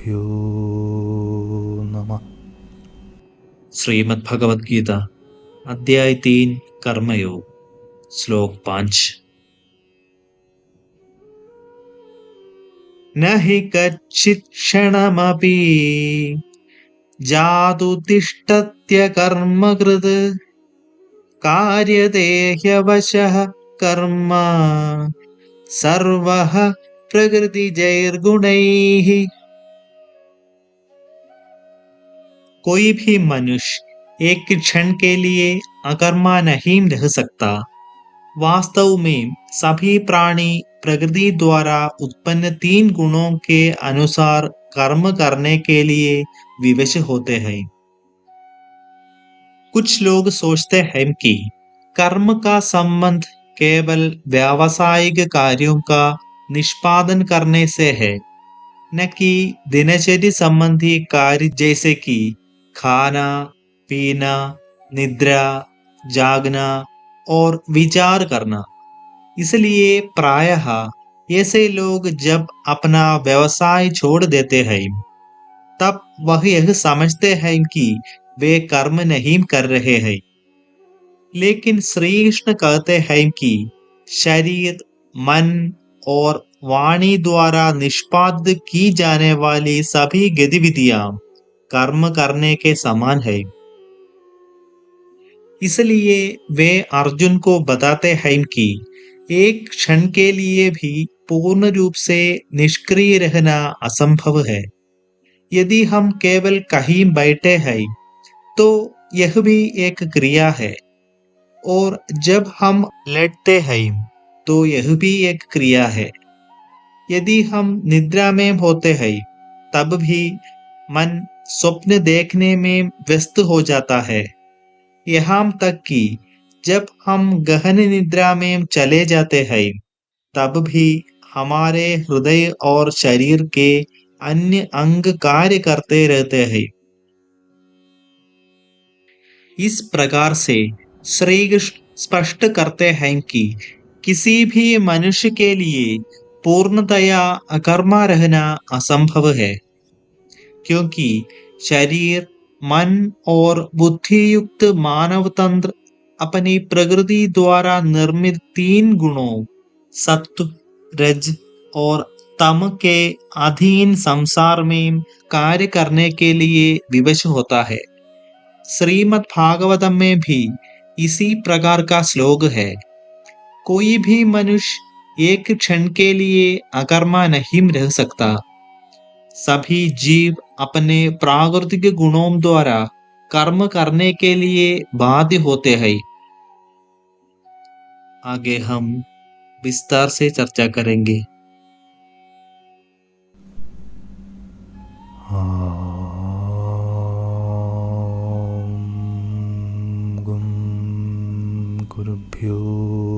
गुरुभ्यो नमः। श्रीमद् भगवद गीता अध्याय 3 कर्मयोग श्लोक 5। न हि कच्चित् क्षणमपि जातु तिष्ठत्य कर्मकृत् कार्यते ह्यवशः कर्म सर्वः प्रकृतिजैर्गुणैः। कोई भी मनुष्य एक क्षण के लिए अकर्मा नहीं रह सकता। वास्तव में सभी प्राणी प्रकृति द्वारा उत्पन्न 3 गुणों के अनुसार कर्म करने के लिए विवश होते हैं। कुछ लोग सोचते हैं कि कर्म का संबंध केवल व्यावसायिक कार्यों का निष्पादन करने से है, न कि दिनचर्या संबंधी कार्य जैसे कि खाना, पीना, निद्रा, जागना और विचार करना। इसलिए प्रायः ऐसे लोग जब अपना व्यवसाय छोड़ देते हैं, तब वह यह समझते हैं कि वे कर्म नहीं कर रहे हैं। लेकिन श्री कृष्ण कहते हैं कि शरीर, मन और वाणी द्वारा निष्पादित की जाने वाली सभी गतिविधियां कर्म करने के समान है। इसलिए वे अर्जुन को बताते हैं कि एक क्षण के लिए भी पूर्ण रूप से निष्क्रिय रहना असंभव है। यदि हम केवल कहीं बैठे हैं तो यह भी एक क्रिया है, और जब हम लेटते हैं तो यह भी एक क्रिया है। यदि हम निद्रा में होते हैं तब भी मन स्वप्न देखने में व्यस्त हो जाता है। यहाँ तक कि जब हम गहन निद्रा में चले जाते हैं तब भी हमारे हृदय और शरीर के अन्य अंग कार्य करते रहते हैं। इस प्रकार से श्री कृष्ण स्पष्ट करते हैं कि किसी भी मनुष्य के लिए पूर्णतया अकर्मा रहना असंभव है, क्योंकि शरीर, मन और बुद्धि युक्त मानव तंत्र अपनी प्रकृति द्वारा निर्मित 3 गुणों सत्व, रज और तम के अधीन संसार में कार्य करने के लिए विवश होता है। श्रीमद् भागवतम में भी इसी प्रकार का श्लोक है। कोई भी मनुष्य एक क्षण के लिए अकर्मा नहीं रह सकता। सभी जीव अपने प्राकृतिक गुणों द्वारा कर्म करने के लिए बाध्य होते हैं। आगे हम विस्तार से चर्चा करेंगे। गुरुभ्यो